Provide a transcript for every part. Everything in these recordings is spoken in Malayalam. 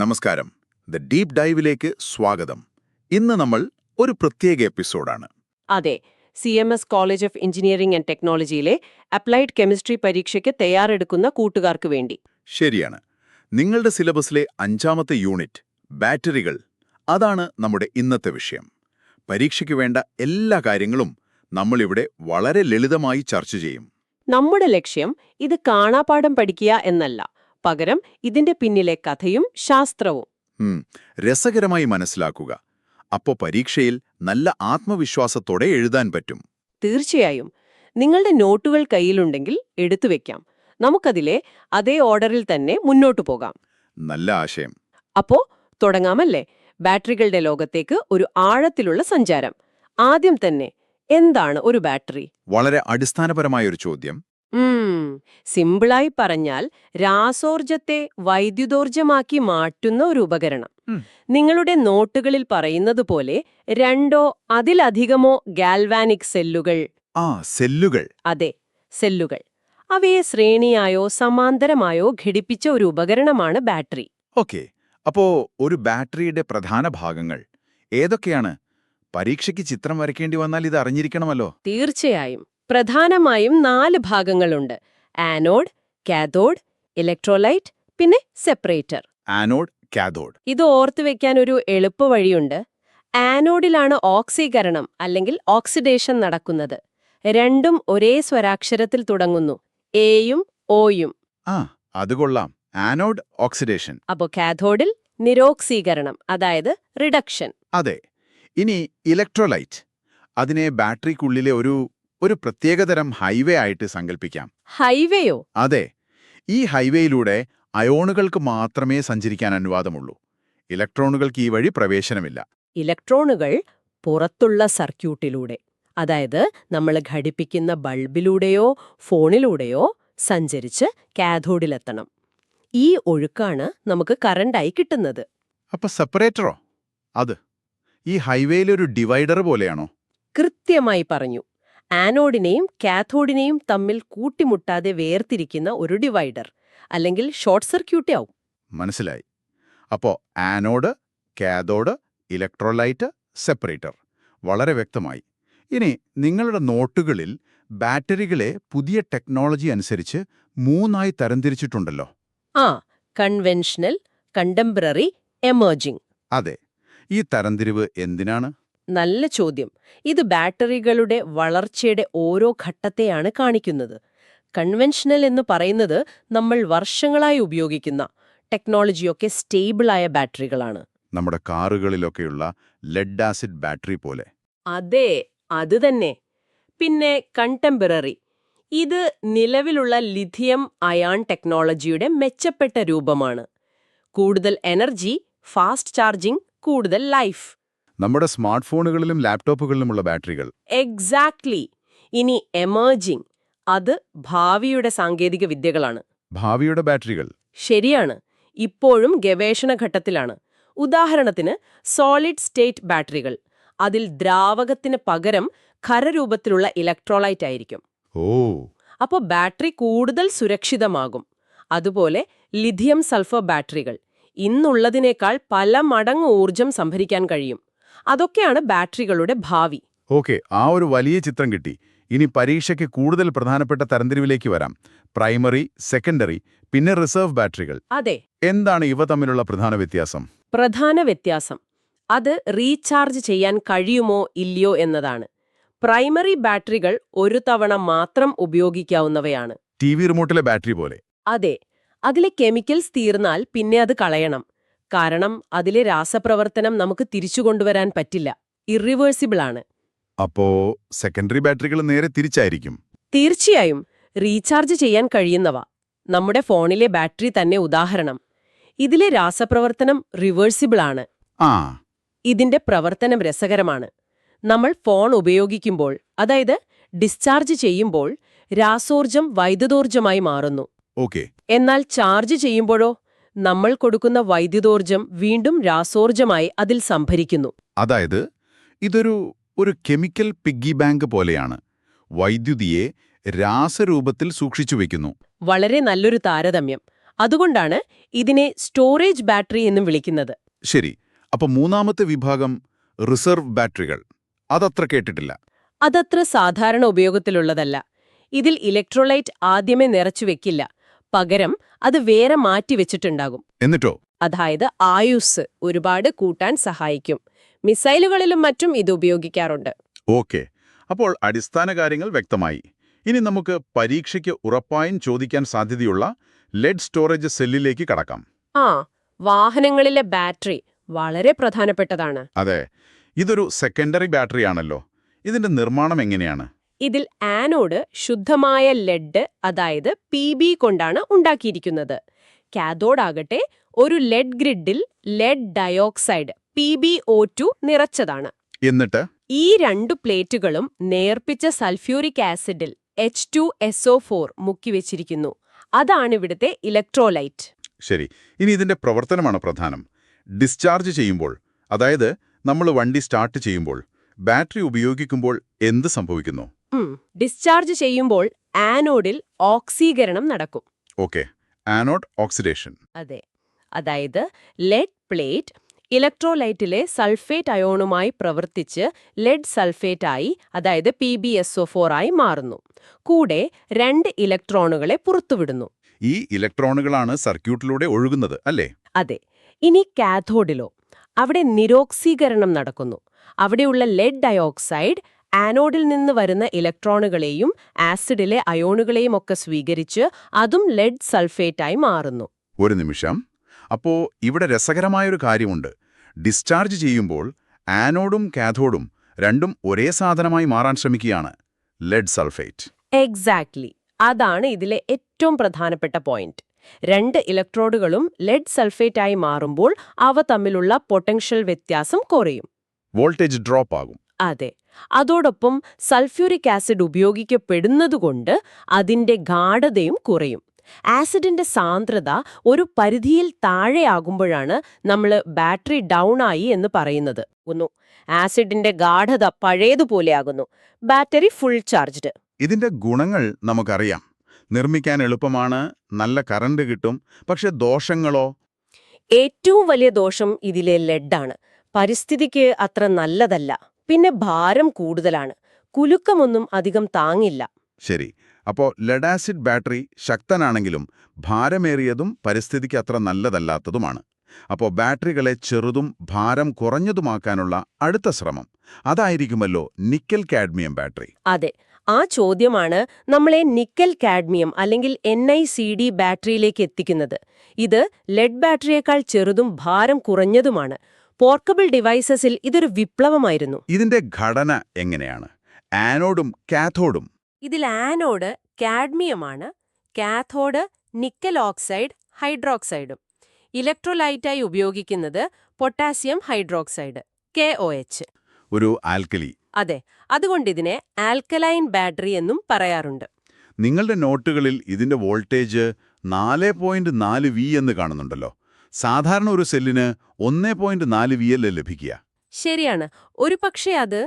നമസ്കാരം. ദ ഡീപ് ഡൈവിലേക്ക് സ്വാഗതം. ഇന്ന് നമ്മൾ ഒരു പ്രത്യേക എപ്പിസോഡാണ്. അതെ, CMS college of engineering and ടെക്നോളജിയിലെ അപ്ലൈഡ് കെമിസ്ട്രി പരീക്ഷയ്ക്ക് തയ്യാറെടുക്കുന്ന കൂട്ടുകാർക്ക് വേണ്ടി. ശരിയാണ്. നിങ്ങളുടെ സിലബസിലെ 5ാമത്തെ യൂണിറ്റ് ബാറ്ററികൾ, അതാണ് നമ്മുടെ ഇന്നത്തെ വിഷയം. പരീക്ഷയ്ക്ക് വേണ്ട എല്ലാ കാര്യങ്ങളും നമ്മളിവിടെ വളരെ ലളിതമായി ചർച്ച ചെയ്യും. നമ്മുടെ ലക്ഷ്യം ഇത് കാണാപ്പാഠം പഠിക്കുക എന്നല്ല, പകരം ഇതിന്റെ പിന്നിലെ കഥയും ശാസ്ത്രവും രസകരമായി മനസ്സിലാക്കുക. അപ്പോ പരീക്ഷയിൽ നല്ല ആത്മവിശ്വാസത്തോടെ എഴുതാൻ പറ്റും. തീർച്ചയായും. നിങ്ങളുടെ നോട്ടുകൾ കയ്യിലുണ്ടെങ്കിൽ എടുത്തുവെക്കാം. നമുക്കതിലെ അതേ ഓർഡറിൽ തന്നെ മുന്നോട്ടു പോകാം. നല്ല ആശയം. അപ്പോ തുടങ്ങാമല്ലേ? ബാറ്ററികളുടെ ലോകത്തേക്ക് ഒരു ആഴത്തിലുള്ള സഞ്ചാരം. ആദ്യം തന്നെ, എന്താണ് ഒരു ബാറ്ററി? വളരെ അടിസ്ഥാനപരമായൊരു ചോദ്യം. സിമ്പിളായി പറഞ്ഞാൽ, രാസോർജത്തെ വൈദ്യുതോർജമാക്കി മാറ്റുന്ന ഒരു ഉപകരണം. നിങ്ങളുടെ നോട്ടുകളിൽ പറയുന്നത് പോലെ 2 അതിലധികമോ ഗാൽവാനിക് സെല്ലുകൾ. സെല്ലുകൾ. അതെ, സെല്ലുകൾ. അവയെ ശ്രേണിയായോ സമാന്തരമായോ ഘടിപ്പിച്ച ഒരു ഉപകരണമാണ് ബാറ്ററി. ഓക്കെ, അപ്പോ ഒരു ബാറ്ററിയുടെ പ്രധാന ഭാഗങ്ങൾ ഏതൊക്കെയാണ്? പരീക്ഷയ്ക്ക് ചിത്രം വരയ്ക്കേണ്ടി വന്നാൽ ഇത് അറിഞ്ഞിരിക്കണമല്ലോ. തീർച്ചയായും. പ്രധാനമായും 4 ഭാഗങ്ങളുണ്ട്: ആനോഡ്, കാഥോഡ്, ഇലക്ട്രോലൈറ്റ്, പിന്നെ സെപ്പറേറ്റർ. Anode, cathode. ഇത് ഓർത്തുവെക്കാൻ ഒരു എളുപ്പവഴിയുണ്ട്. ആനോഡിലാണ് ഓക്സീകരണം അല്ലെങ്കിൽ ഓക്സിഡേഷൻ നടക്കുന്നത്. രണ്ടും ഒരേ സ്വരാക്ഷരത്തിൽ തുടങ്ങുന്നു, എയും ഓയും. അത് കൊള്ളാം. Anode oxidation. അപ്പോ കാഥോഡിൽ നിരോക്സീകരണം, അതായത് റിഡക്ഷൻ. അതെ. ഇനി ഇലക്ട്രോലൈറ്റ്, അതിനെ ബാറ്ററിക്കുള്ളിലെ ഒരു പ്രത്യേകതരം ഹൈവേ ആയിട്ട് സങ്കല്പിക്കാം. ഹൈവേയോ? അതെ. ഈ ഹൈവേയിലൂടെ അയോണുകൾക്ക് മാത്രമേ സഞ്ചരിക്കാൻ അനുവാദമുള്ളൂ. ഇലക്ട്രോണുകൾക്ക് ഈ വഴി പ്രവേശനമില്ല. ഇലക്ട്രോണുകൾ പുറത്തുള്ള സർക്യൂട്ടിലൂടെ, അതായത് നമ്മൾ ഘടിപ്പിക്കുന്ന ബൾബിലൂടെയോ ഫോണിലൂടെയോ സഞ്ചരിച്ച് കാഥോഡിലെത്തണം. ഈ ഒഴുക്കാണ് നമുക്ക് കറണ്ടായി കിട്ടുന്നത്. അപ്പൊ സെപ്പറേറ്ററോ? അത് ഈ ഹൈവേയിലൊരു ഡിവൈഡർ പോലെയാണോ? കൃത്യമായി പറഞ്ഞു. ആനോഡിനെയും കാഥോഡിനെയും തമ്മിൽ കൂട്ടിമുട്ടാതെ വേർതിരിക്കുന്ന ഒരു ഡിവൈഡർ, അല്ലെങ്കിൽ ഷോർട്ട് സർക്യൂട്ട് ആവും. മനസ്സിലായി. അപ്പോ ആനോഡ്, കാഥോഡ്, ഇലക്ട്രോലൈറ്റ്, സെപ്പറേറ്റർ. വളരെ വ്യക്തമായി. ഇനി നിങ്ങളുടെ നോട്ടുകളിൽ ബാറ്ററികളെ പുതിയ ടെക്നോളജി അനുസരിച്ച് 3ആയി തരംതിരിച്ചിട്ടുണ്ടല്ലോ. Conventional, contemporary, emerging. അതെ. ഈ തരംതിരിവ് എന്തിനാണ്? നല്ല ചോദ്യം. ഇത് ബാറ്ററികളുടെ വളർച്ചയുടെ ഓരോ ഘട്ടത്തെയാണ് കാണിക്കുന്നത്. കൺവെൻഷണൽ എന്ന് പറയുന്നത് നമ്മൾ വർഷങ്ങളായി ഉപയോഗിക്കുന്ന, ടെക്നോളജിയൊക്കെ സ്റ്റേബിളായ ബാറ്ററികളാണ്. നമ്മുടെ കാറുകളിലൊക്കെയുള്ള ലെഡ് ആസിഡ് ബാറ്ററി പോലെ. അതെ, അത് തന്നെ. പിന്നെ കണ്ടംപററി, ഇത് നിലവിലുള്ള ലിഥിയം അയാൺ ടെക്നോളജിയുടെ മെച്ചപ്പെട്ട രൂപമാണ്. കൂടുതൽ എനർജി, ഫാസ്റ്റ് ചാർജിംഗ്, കൂടുതൽ ലൈഫ്. നമ്മുടെ സ്മാർട്ട് ഫോണുകളിലും ലാപ്ടോപ്പുകളിലുമുള്ള ബാറ്ററികൾ. എക്സാക്ട്ലി. ഇനി എമർജിംഗ്, അത് ഭാവിയുടെ സാങ്കേതിക വിദ്യകളാണ്. ഭാവിയുടെ ബാറ്ററികൾ. ശരിയാണ്. ഇപ്പോഴും ഗവേഷണ ഘട്ടത്തിലാണ്. ഉദാഹരണത്തിന് സോളിഡ് സ്റ്റേറ്റ് ബാറ്ററികൾ. അതിൽ ദ്രാവകത്തിന് പകരം ഖരരൂപത്തിലുള്ള ഇലക്ട്രോലൈറ്റ് ആയിരിക്കും. അപ്പോൾ ബാറ്ററി കൂടുതൽ സുരക്ഷിതമാകും. അതുപോലെ ലിഥിയം സൾഫർ ബാറ്ററികൾ. ഇന്നുള്ളതിനേക്കാൾ പല മടങ്ങ് ഊർജം സംഭരിക്കാൻ കഴിയും. അതൊക്കെയാണ് ബാറ്ററികളുടെ ഭാവി. ഓക്കെ, ആ ഒരു വലിയ ചിത്രം കിട്ടി. ഇനി പരീക്ഷയ്ക്ക് കൂടുതൽ പ്രധാനപ്പെട്ട തരംതിരിവിലേക്ക് വരാം. പ്രൈമറി, സെക്കൻഡറി, പിന്നെ റിസർവ് ബാറ്ററികൾ. അതെ. എന്താണ് ഇവ തമ്മിലുള്ള പ്രധാന വ്യത്യാസം? പ്രധാന വ്യത്യാസം അത് റീചാർജ് ചെയ്യാൻ കഴിയുമോ ഇല്ലയോ എന്നതാണ്. പ്രൈമറി ബാറ്ററികൾ ഒരു തവണ മാത്രം ഉപയോഗിക്കാവുന്നവയാണ്. TV റിമോട്ടിലെ ബാറ്ററി പോലെ. അതെ. അതിലെ കെമിക്കൽസ് തീർന്നാൽ പിന്നെ അത് കളയണം. കാരണം അതിലെ രാസപ്രവർത്തനം നമുക്ക് തിരിച്ചു കൊണ്ടുവരാൻ പറ്റില്ല. ഇറിവേഴ്സിബിൾ ആണ്. അപ്പോ സെക്കൻഡറി ബാറ്ററികൾ നേരെ തിരിച്ചായിരിക്കും. തീർച്ചയായും. റീചാർജ് ചെയ്യാൻ കഴിയുന്നവ. നമ്മുടെ ഫോണിലെ ബാറ്ററി തന്നെ ഉദാഹരണം. ഇതിലെ രാസപ്രവർത്തനം റിവേഴ്സിബിൾ ആണ്. ഇതിന്റെ പ്രവർത്തനം രസകരമാണ്. നമ്മൾ ഫോൺ ഉപയോഗിക്കുമ്പോൾ, അതായത് ഡിസ്ചാർജ് ചെയ്യുമ്പോൾ, രാസോർജം വൈദ്യുതോർജമായി മാറുന്നു. എന്നാൽ ചാർജ് ചെയ്യുമ്പോഴോ നമ്മൾ കൊടുക്കുന്ന വൈദ്യുതോർജം വീണ്ടും രാസോർജമായി അതിൽ സംഭരിക്കുന്നു. അതായത് ഇതൊരു കെമിക്കൽ പിഗ്ഗി ബാങ്ക് പോലെയാണ്. വൈദ്യുതിയെ രാസരൂപത്തിൽ സൂക്ഷിച്ചു വയ്ക്കുന്നു. വളരെ നല്ലൊരു താരതമ്യം. അതുകൊണ്ടാണ് ഇതിനെ സ്റ്റോറേജ് ബാറ്ററി എന്നും വിളിക്കുന്നത്. ശരി. അപ്പോൾ മൂന്നാമത്തെ വിഭാഗം റിസർവ് ബാറ്ററികൾ. അതത്ര കേട്ടിട്ടില്ല. അതത്ര സാധാരണ ഉപയോഗത്തിലുള്ളതല്ല. ഇതിൽ ഇലക്ട്രോലൈറ്റ് ആദ്യമേ നിറച്ചു വെക്കില്ല. പകരം അത് വേറെ മാറ്റിവെച്ചിട്ടുണ്ടാകും. എന്നിട്ടോ? അതായത് ആയുസ് ഒരുപാട് കൂട്ടാൻ സഹായിക്കും. മിസൈലുകളിലും മറ്റും ഇത് ഉപയോഗിക്കാറുണ്ട്. ഓക്കെ. അപ്പോൾ അടിസ്ഥാന കാര്യങ്ങൾ വ്യക്തമായി. ഇനി നമുക്ക് പരീക്ഷയ്ക്ക് ഉറപ്പായും ചോദിക്കാൻ സാധ്യതയുള്ള ലെഡ് സ്റ്റോറേജ് സെല്ലിലേക്ക് കടക്കാം. വാഹനങ്ങളിലെ ബാറ്ററി വളരെ പ്രധാനപ്പെട്ടതാണ്. അതെ. ഇതൊരു സെക്കൻഡറി ബാറ്ററി ആണല്ലോ. ഇതിന്റെ നിർമ്മാണം എങ്ങനെയാണ്? ഇതിൽ ആനോഡ് ശുദ്ധമായ ലെഡ്, അതായത് PB കൊണ്ടാണ് ഉണ്ടാക്കിയിരിക്കുന്നത്. കാഥോഡാകട്ടെ ഒരു ലെഡ് ഗ്രിഡിൽ ലെഡ് ഡയോക്സൈഡ് PbO2 നിറച്ചതാണ്. എന്നിട്ട് ഈ രണ്ടു പ്ലേറ്റുകളും നേർപ്പിച്ച സൾഫ്യൂരിക് ആസിഡിൽ H2SO4 മുക്കിവെച്ചിരിക്കുന്നു. അതാണിവിടുത്തെ ഇലക്ട്രോലൈറ്റ്. ശരി. ഇനി ഇതിന്റെ പ്രവർത്തനമാണ് പ്രധാനം. ഡിസ്ചാർജ് ചെയ്യുമ്പോൾ, അതായത് നമ്മൾ വണ്ടി സ്റ്റാർട്ട് ചെയ്യുമ്പോൾ, ബാറ്ററി ഉപയോഗിക്കുമ്പോൾ എന്ത് സംഭവിക്കുന്നു? ഡിസ്ചാർജ് ചെയ്യുമ്പോൾ ആനോഡിൽ ഓക്സീകരണം നടക്കും. ഓക്കെ. Anode oxidation. അതെ. അതായത് ലെഡ് പ്ലേറ്റ് ഇലക്ട്രോലൈറ്റിലെ സൾഫേറ്റ് അയോണുമായി പ്രവർത്തിച്ച് ലെഡ് സൾഫേറ്റായി, അതായത് PbSO4 ആയി മാറുന്നു. കൂടെ 2 ഇലക്ട്രോണുകളെ പുറത്തുവിടുന്നു. ഈ ഇലക്ട്രോണുകളാണ് സർക്യൂട്ടിലൂടെ ഒഴുകുന്നത്, അല്ലേ? അതെ. ഇനി കാഥോഡിലോ? അവിടെ നിരോക്സീകരണം നടക്കുന്നു. അവിടെയുള്ള ലെഡ് ഡയോക്സൈഡ് ആനോഡിൽ നിന്ന് വരുന്ന ഇലക്ട്രോണുകളെയും ആസിഡിലെ അയോണുകളെയും ഒക്കെ സ്വീകരിച്ച് അതും ലെഡ് സൾഫേറ്റായി മാറുന്നു. ഒരു നിമിഷം. അപ്പോ ഇവിടെ രസകരമായൊരു കാര്യമുണ്ട്. ഡിസ്ചാർജ് ചെയ്യുമ്പോൾ ആനോഡും കാഥോഡും രണ്ടും ഒരേ സാധനമായി മാറാൻ ശ്രമിക്കുകയാണ്, ലെഡ് സൾഫേറ്റ്. എക്സാക്ട്ലി. അതാണ് ഇതിലെ ഏറ്റവും പ്രധാനപ്പെട്ട പോയിന്റ്. 2 ഇലക്ട്രോഡുകളും ലെഡ് സൾഫേറ്റായി മാറുമ്പോൾ അവ തമ്മിലുള്ള പൊട്ടൻഷ്യൽ വ്യത്യാസം കുറയും. വോൾട്ടേജ് ഡ്രോപ്പ് ആകും. അതെ. അതോടൊപ്പം സൾഫ്യൂരിക് ആസിഡ് ഉപയോഗിക്കപ്പെടുന്നതുകൊണ്ട് അതിന്റെ ഗാഢതയും കുറയും. ആസിഡിന്റെ സാന്ദ്രത ഒരു പരിധിയിൽ താഴെയാകുമ്പോഴാണ് നമ്മൾ ബാറ്ററി ഡൗൺ ആയി എന്ന് പറയുന്നത്. ആസിഡിന്റെ ഗാഢത പഴയതുപോലെയാകുന്നു. Battery full charged. ഇതിന്റെ ഗുണങ്ങൾ നമുക്കറിയാം. നിർമ്മിക്കാൻ എളുപ്പമാണ്, നല്ല കറണ്ട് കിട്ടും. പക്ഷെ ദോഷങ്ങളോ? ഏറ്റവും വലിയ ദോഷം ഇതിലെ ലെഡാണ്. പരിസ്ഥിതിക്ക് അത്ര നല്ലതല്ല. പിന്നെ ഭാരം കൂടുതലാണ്. കുലുക്കമൊന്നും അധികം താങ്ങില്ല. ശരി. അപ്പോൾ ലെഡ് ആസിഡ് ബാറ്ററി ശക്തനാണെങ്കിലും ഭാരമേറിയതും പരിസ്ഥിതിക്ക് അത്ര നല്ലതല്ലാത്തതുമാണ്. അപ്പോൾ ബാറ്ററികളെ ചെറുതും ഭാരം കുറഞ്ഞതുമാക്കാനുള്ള അടുത്ത ശ്രമം അതായിരിക്കുമല്ലോ നിക്കൽ കാഡ്മിയം ബാറ്ററി. അതെ. ആ ചോദ്യമാണ് നമ്മളെ നിക്കൽ കാഡ്മിയം അല്ലെങ്കിൽ NiCd ബാറ്ററിയിലേക്ക് എത്തിക്കുന്നത്. ഇത് ലെഡ് ബാറ്ററിയേക്കാൾ ചെറുതും ഭാരം കുറഞ്ഞതുമാണ്. പോർട്ടബിൾ ഡിവൈസസിൽ ഇതൊരു വിപ്ലവമായിരുന്നു. ഇതിന്റെ ഘടന എങ്ങനെയാണ്? ആനോഡും കാഥോഡും? ഇതിൽ ആനോഡ് കാഡ്മിയമാണ്, കാഥോഡ് നിക്കൽ ഓക്സൈഡ് ഹൈഡ്രോക്സൈഡും. ഇലക്ട്രോലൈറ്റായി ഉപയോഗിക്കുന്നത് പൊട്ടാസ്യം ഹൈഡ്രോക്സൈഡ്, KOH. ഒരു ആൽക്കലി. അതെ. അതുകൊണ്ടിതിനെ ആൽക്കലൈൻ ബാറ്ററി എന്നും പറയാറുണ്ട്. നിങ്ങളുടെ നോട്ടുകളിൽ ഇതിന്റെ വോൾട്ടേജ് 4.4 V എന്ന് കാണുന്നുണ്ടല്ലോ. സാധാരണ ഒരു സെല്ലിന് 1.4 V അല്ലേ ലഭിക്കുക? ശരിയാണ്. ഒരു പക്ഷേ അത്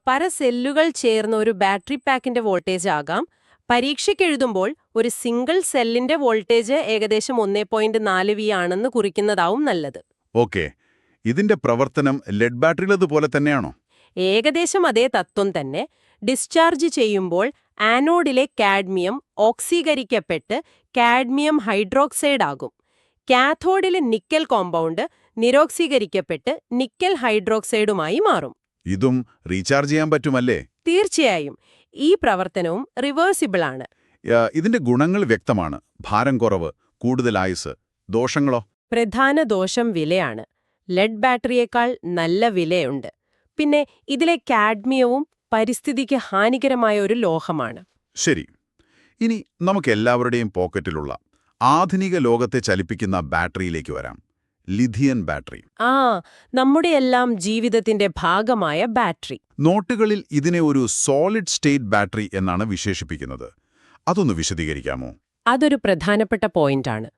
പല സെല്ലുകൾ ചേർന്ന ഒരു ബാറ്ററി പാക്കിന്റെ വോൾട്ടേജ് ആകാം. പരീക്ഷയ്ക്കെഴുതുമ്പോൾ ഒരു സിംഗിൾ സെല്ലിന്റെ വോൾട്ടേജ് ഏകദേശം 1.4 V ആണെന്ന് കുറിക്കുന്നതാവും നല്ലത്. ഓക്കെ. ഇതിന്റെ പ്രവർത്തനം ലെഡ് ബാറ്ററിയിലതുപോലെ തന്നെയാണോ? ഏകദേശം അതേ തത്വം തന്നെ. ഡിസ്ചാർജ് ചെയ്യുമ്പോൾ ആനോഡിലെ കാഡ്മിയം ഓക്സീകരിക്കപ്പെട്ട് കാഡ്മിയം ഹൈഡ്രോക്സൈഡ് ആകും. കാഥോഡിലെ നിക്കൽ കോമ്പൗണ്ട് നിരോക്സീകരിക്കപ്പെട്ട് നിക്കൽ ഹൈഡ്രോക്സൈഡുമായി മാറും. ഇതും റീചാർജ് ചെയ്യാൻ പറ്റുമല്ലേ? തീർച്ചയായും. ഈ പ്രവർത്തനവും റിവേഴ്സിബിൾ ആണ്. ഇതിന്റെ ഗുണങ്ങൾ വ്യക്തമാണ്. ഭാരം കുറവ്, കൂടുതൽ ആയുസ്. ദോഷങ്ങളോ? പ്രധാന ദോഷം വിലയാണ്. ലെഡ് ബാറ്ററിയേക്കാൾ നല്ല വിലയുണ്ട്. പിന്നെ ഇതിലെ കാഡ്മിയവും പരിസ്ഥിതിക്ക് ഹാനികരമായ ഒരു ലോഹമാണ്. ശരി. ഇനി നമുക്കെല്ലാവരുടെയും പോക്കറ്റിലുള്ള ആധുനിക ലോകത്തെ ചലിപ്പിക്കുന്ന ബാറ്ററിയിലേക്ക് വരാം. ലിഥിയൻ ബാറ്ററി. നമ്മുടെയെല്ലാം ജീവിതത്തിന്റെ ഭാഗമായ ബാറ്ററി. നോട്ടുകളിൽ ഇതിനെ ഒരു സോളിഡ് സ്റ്റേറ്റ് ബാറ്ററി എന്നാണ് വിശേഷിപ്പിക്കുന്നത്. അതൊന്ന് വിശദീകരിക്കാമോ? അതൊരു പ്രധാനപ്പെട്ട പോയിന്റാണ്.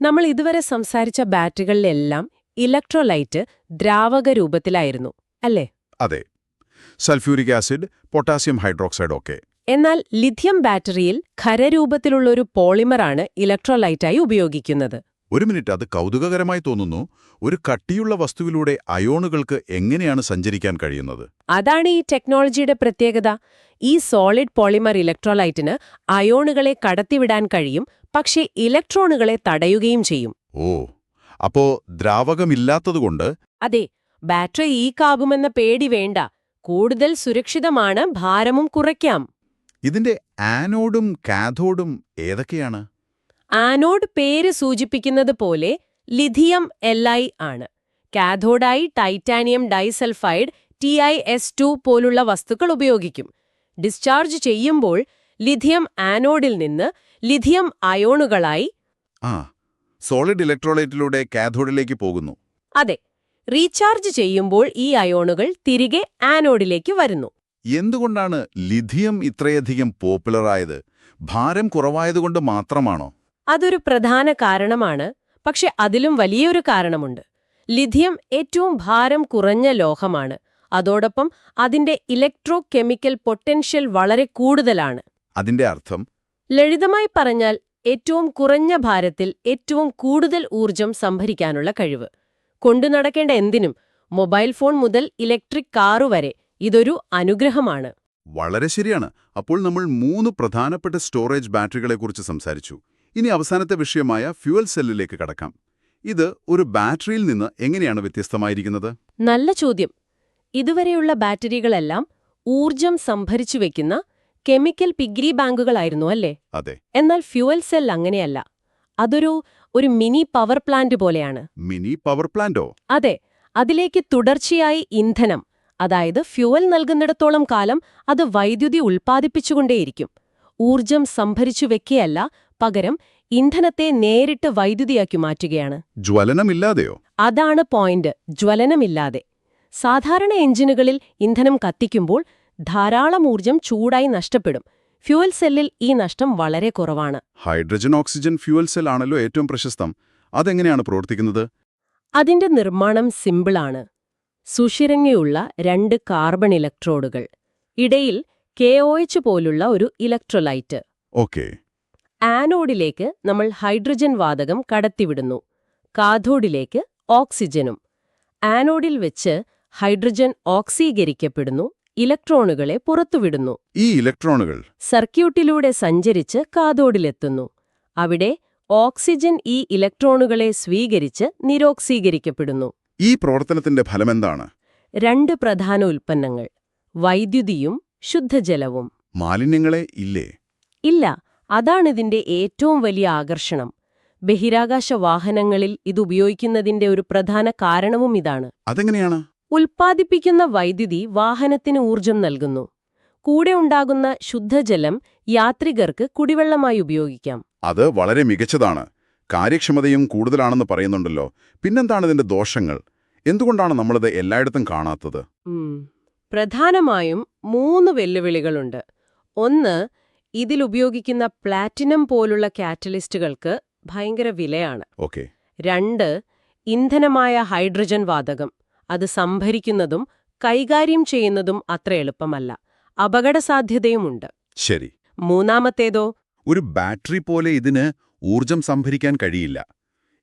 നമ്മൾ ഇതുവരെ സംസാരിച്ച ബാറ്ററികളിലെല്ലാം ഇലക്ട്രോലൈറ്റ് ദ്രാവക രൂപത്തിലായിരുന്നു, അല്ലേ? അതെ. സൾഫ്യൂരിക് ആസിഡ്, പൊട്ടാസ്യം ഹൈഡ്രോക്സൈഡ് ഒക്കെ. എന്നാൽ ലിഥിയം ബാറ്ററിയിൽ ഖരരൂപത്തിലുള്ളൊരു പോളിമറാണ് ഇലക്ട്രോലൈറ്റായി ഉപയോഗിക്കുന്നത്. ഒരു മിനിറ്റ്, അത് കൗതുകകരമായി തോന്നുന്നു. ഒരു കട്ടിയുള്ള വസ്തുവിലൂടെ അയോണുകൾക്ക് എങ്ങനെയാണ് സഞ്ചരിക്കാൻ കഴിയുന്നത്? അതാണ് ഈ ടെക്നോളജിയുടെ പ്രത്യേകത. ഈ സോളിഡ് പോളിമർ ഇലക്ട്രോലൈറ്റിന് അയോണുകളെ കടത്തിവിടാൻ കഴിയും, പക്ഷേ ഇലക്ട്രോണുകളെ തടയുകയും ചെയ്യും. ഓ, അപ്പോ ദ്രാവകമില്ലാത്തതുകൊണ്ട് അതെ, ബാറ്ററി ഈക്കാകുമെന്ന പേടി വേണ്ട. കൂടുതൽ സുരക്ഷിതമാണ്, ഭാരവും കുറയ്ക്കാം. ഇതിന്റെ ആനോഡും കാഥോഡും ഏതൊക്കെയാണ്? ആനോഡ് പേര് സൂചിപ്പിക്കുന്നത് പോലെ ലിഥിയം Li ആണ്. കാഥോഡായി ടൈറ്റാനിയം ഡൈസൾഫൈഡ് TiS2 പോലുള്ള വസ്തുക്കൾ ഉപയോഗിക്കും. ഡിസ്ചാർജ് ചെയ്യുമ്പോൾ ലിഥിയം ആനോഡിൽ നിന്ന് ലിഥിയം അയോണുകളായി സോളിഡ് ഇലക്ട്രോലൈറ്റിലൂടെ കാഥോഡിലേക്ക് പോകുന്നു. അതെ, റീചാർജ് ചെയ്യുമ്പോൾ ഈ അയോണുകൾ തിരികെ ആനോഡിലേക്ക് വരുന്നു. എന്തുകൊണ്ടാണ് ലിഥിയം ഇത്രയധികം പോപ്പുലറായത്? ഭാരം കുറവായതുകൊണ്ട് മാത്രമാണോ? അതൊരു പ്രധാന കാരണമാണ്. പക്ഷെ അതിലും വലിയൊരു കാരണമുണ്ട്. ലിഥിയം ഏറ്റവും ഭാരം കുറഞ്ഞ ലോഹമാണ്. അതോടൊപ്പം അതിന്റെ ഇലക്ട്രോ കെമിക്കൽ പൊട്ടൻഷ്യൽ വളരെ കൂടുതലാണ്. അതിന്റെ അർത്ഥം? ലളിതമായി പറഞ്ഞാൽ ഏറ്റവും കുറഞ്ഞ ഭാരത്തിൽ ഏറ്റവും കൂടുതൽ ഊർജം സംഭരിക്കാനുള്ള കഴിവ്. കൊണ്ടുനടക്കേണ്ട എന്തിനും, മൊബൈൽ ഫോൺ മുതൽ ഇലക്ട്രിക് കാറു വരെ, ഇതൊരു അനുഗ്രഹമാണ്. വളരെ ശരിയാണ്. അപ്പോൾ നമ്മൾ 3 പ്രധാനപ്പെട്ട സ്റ്റോറേജ് ബാറ്ററികളെക്കുറിച്ച് സംസാരിച്ചു. ഇനി അവസാനത്തെ വിഷയമായ ഫ്യൂവൽ സെല്ലിലേക്ക് കടക്കാം. ഇത് ഒരു ബാറ്ററിയിൽ നിന്ന് എങ്ങനെയാണ് വ്യത്യസ്തമായിരിക്കുന്നത്? നല്ല ചോദ്യം. ഇതുവരെയുള്ള ബാറ്ററികളെല്ലാം ഊർജം സംഭരിച്ചു വെക്കുന്ന കെമിക്കൽ പിഗ്രി ബാങ്കുകളായിരുന്നു, അല്ലേ? അതെ. എന്നാൽ ഫ്യൂവൽ സെൽ അങ്ങനെയല്ല. അതൊരു മിനി പവർ പ്ലാന്റ് പോലെയാണ്. മിനി പവർ പ്ലാന്റോ? അതെ. അതിലേക്ക് തുടർച്ചയായി ഇന്ധനം, അതായത് ഫ്യൂവൽ നൽകുന്നിടത്തോളം കാലം അത് വൈദ്യുതി ഉൽപ്പാദിപ്പിച്ചുകൊണ്ടേയിരിക്കും. ഊർജം സംഭരിച്ചു വെക്കുകയല്ല, പകരം ഇന്ധനത്തെ നേരിട്ട് വൈദ്യുതിയാക്കി മാറ്റുകയാണ്. ജ്വലനമില്ലാതെയോ? അതാണ് പോയിന്റ്, ജ്വലനമില്ലാതെ. സാധാരണ എഞ്ചിനുകളിൽ ഇന്ധനം കത്തിക്കുമ്പോൾ ധാരാളം ഊർജം ചൂടായി നഷ്ടപ്പെടും. ഫ്യൂവൽ സെല്ലിൽ ഈ നഷ്ടം വളരെ കുറവാണ്. ഹൈഡ്രജൻ ഓക്സിജൻ ഫ്യൂവൽ സെൽ ആണല്ലോ ഏറ്റവും പ്രശസ്തം. അതെങ്ങനെയാണ് പ്രവർത്തിക്കുന്നത്? അതിന്റെ നിർമ്മാണം സിമ്പിളാണ്. സുഷിരങ്ങയുള്ള 2 കാർബൺ ഇലക്ട്രോഡുകൾ, ഇടയിൽ KOH പോലുള്ള ഒരു ഇലക്ട്രോലൈറ്റ്. ഓക്കേ. ആനോഡിലേക്ക് നമ്മൾ ഹൈഡ്രജൻ വാതകം കടത്തിവിടുന്നു, കാഥോഡിലേക്ക് ഓക്സിജനും. ആനോഡിൽ വെച്ച് ഹൈഡ്രജൻ ഓക്സീകരിക്കപ്പെടുന്നു, ഇലക്ട്രോണുകളെ പുറത്തുവിടുന്നു. ഈ ഇലക്ട്രോണുകൾ സർക്യൂട്ടിലൂടെ സഞ്ചരിച്ച് കാഥോഡിലെത്തുന്നു. അവിടെ ഓക്സിജൻ ഈ ഇലക്ട്രോണുകളെ സ്വീകരിച്ച് നിരോക്സീകരിക്കപ്പെടുന്നു. ഈ പ്രവർത്തനത്തിന്റെ ഫലമെന്താണ്? 2 പ്രധാന ഉൽപ്പന്നങ്ങൾ: വൈദ്യുതിയും ശുദ്ധജലവും. മാലിന്യങ്ങളെ ഇല്ലേ? ഇല്ല, അതാണിതിന്റെ ഏറ്റവും വലിയ ആകർഷണം. ബഹിരാകാശ വാഹനങ്ങളിൽ ഇതുപയോഗിക്കുന്നതിന്റെ ഒരു പ്രധാന കാരണവും ഇതാണ്. അതെങ്ങനെയാണ്? ഉൽപ്പാദിപ്പിക്കുന്ന വൈദ്യുതി വാഹനത്തിന് ഊർജം നൽകുന്നു. കൂടെ ഉണ്ടാകുന്ന ശുദ്ധജലം യാത്രികർക്ക് കുടിവെള്ളമായി ഉപയോഗിക്കാം. അത് വളരെ മികച്ചതാണ്. കാര്യക്ഷമതയും കൂടുതലാണെന്ന് പറയുന്നുണ്ടല്ലോ. പിന്നെന്താണ് ഇതിന്റെ ദോഷങ്ങൾ? എന്തുകൊണ്ടാണ് നമ്മളിത് എല്ലായിടത്തും കാണാത്തത്? പ്രധാനമായും 3 വെല്ലുവിളികളുണ്ട്. ഒന്ന്, ഇതിലുപയോഗിക്കുന്ന പ്ലാറ്റിനം പോലുള്ള കാറ്റലിസ്റ്റുകൾക്ക് ഭയങ്കര വിലയാണ്. ഓക്കെ. 2, ഇന്ധനമായ ഹൈഡ്രജൻ വാതകം. അത് സംഭരിക്കുന്നതും കൈകാര്യം ചെയ്യുന്നതും അത്ര എളുപ്പമല്ല. അപകടസാധ്യതയുമുണ്ട്. ശരി. മൂന്നാമത്തേതോ, ഒരു ബാറ്ററി പോലെ ഇതിന് ഊർജം സംഭരിക്കാൻ കഴിയില്ല.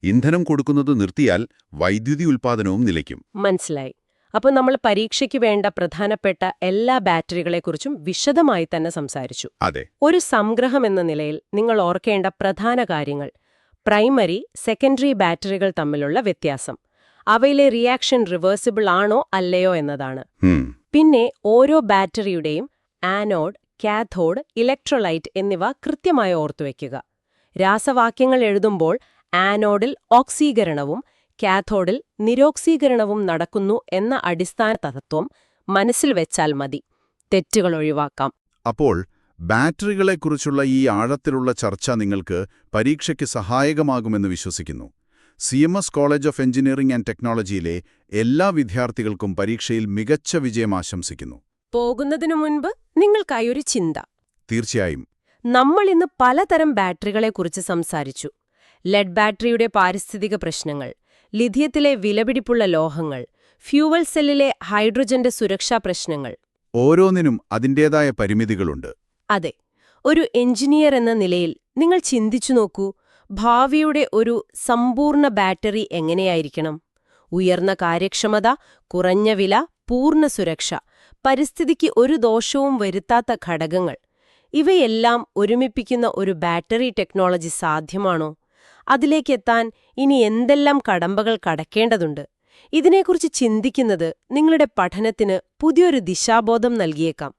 ഇന്ധനം കൊടുക്കുന്നത് നിർത്തിയാൽ വൈദ്യുതി ഉൽപ്പാദനവും നിലയ്ക്കും. മനസ്സിലായി. അപ്പോൾ നമ്മൾ പരീക്ഷയ്ക്ക് വേണ്ട പ്രധാനപ്പെട്ട എല്ലാ ബാറ്ററികളെക്കുറിച്ചും വിശദമായി തന്നെ സംസാരിച്ചു. അതെ. ഒരു സംഗ്രഹം എന്ന നിലയിൽ നിങ്ങൾ ഓർക്കേണ്ട പ്രധാന കാര്യങ്ങൾ: പ്രൈമറി, സെക്കൻഡറി ബാറ്ററികൾ തമ്മിലുള്ള വ്യത്യാസം, അവയിലെ റിയാക്ഷൻ റിവേഴ്സിബിൾ ആണോ അല്ലയോ എന്നതാണ്. പിന്നെ ഓരോ ബാറ്ററിയുടെയും ആനോഡ്, കാഥോഡ്, ഇലക്ട്രോലൈറ്റ് എന്നിവ കൃത്യമായി ഓർത്തുവെക്കുക. രാസവാക്യങ്ങൾ എഴുതുമ്പോൾ ആനോഡിൽ ഓക്സീകരണവും കാഥോഡിൽ നിരോക്സീകരണവും നടക്കുന്നു എന്ന അടിസ്ഥാന തത്വം മനസ്സിൽ വെച്ചാൽ മതി. തെറ്റുകൾ ഒഴിവാക്കാം. അപ്പോൾ ബാറ്ററികളെക്കുറിച്ചുള്ള ഈ ആഴത്തിലുള്ള ചർച്ച നിങ്ങൾക്ക് പരീക്ഷയ്ക്ക് സഹായകമാകുമെന്ന് വിശ്വസിക്കുന്നു. CMS college of engineering and ടെക്നോളജിയിലെ എല്ലാ വിദ്യാർത്ഥികൾക്കും പരീക്ഷയിൽ മികച്ച വിജയം ആശംസിക്കുന്നു. പോകുന്നതിനു മുൻപ് നിങ്ങൾക്കായൊരു ചിന്ത. തീർച്ചയായും. നമ്മൾ ഇന്ന് പലതരം ബാറ്ററികളെക്കുറിച്ച് സംസാരിച്ചു. ലെഡ് ബാറ്ററിയുടെ പാരിസ്ഥിതിക പ്രശ്നങ്ങൾ, ലിഥിയത്തിലെ വിലപിടിപ്പുള്ള ലോഹങ്ങൾ, ഫ്യൂവൽ സെല്ലിലെ ഹൈഡ്രജന്റെ സുരക്ഷാ പ്രശ്നങ്ങൾ. ഓരോന്നിനും അതിന്റേതായ പരിമിതികളുണ്ട്. അതെ, ഒരു എഞ്ചിനീയർ എന്ന നിലയിൽ നിങ്ങൾ ചിന്തിച്ചു നോക്കൂ, ഭാവിയുടെ ഒരു സമ്പൂർണ്ണ ബാറ്ററി എങ്ങനെയായിരിക്കണം? ഉയർന്ന കാര്യക്ഷമത, കുറഞ്ഞ വില, പൂർണ്ണ സുരക്ഷ, പരിസ്ഥിതിക്ക് ഒരു ദോഷവും വരുത്താത്ത ഘടകങ്ങൾ. ഇവയെല്ലാം ഒരുമിപ്പിക്കുന്ന ഒരു ബാറ്ററി ടെക്നോളജി സാധ്യമാണോ? അതിലേക്കെത്താൻ ഇനി എന്തെല്ലാം കടമ്പകൾ കടക്കേണ്ടതുണ്ട്? ഇതിനെക്കുറിച്ച് ചിന്തിക്കുന്നത് നിങ്ങളുടെ പഠനത്തിന് പുതിയൊരു ദിശാബോധം നൽകിയേക്കാം.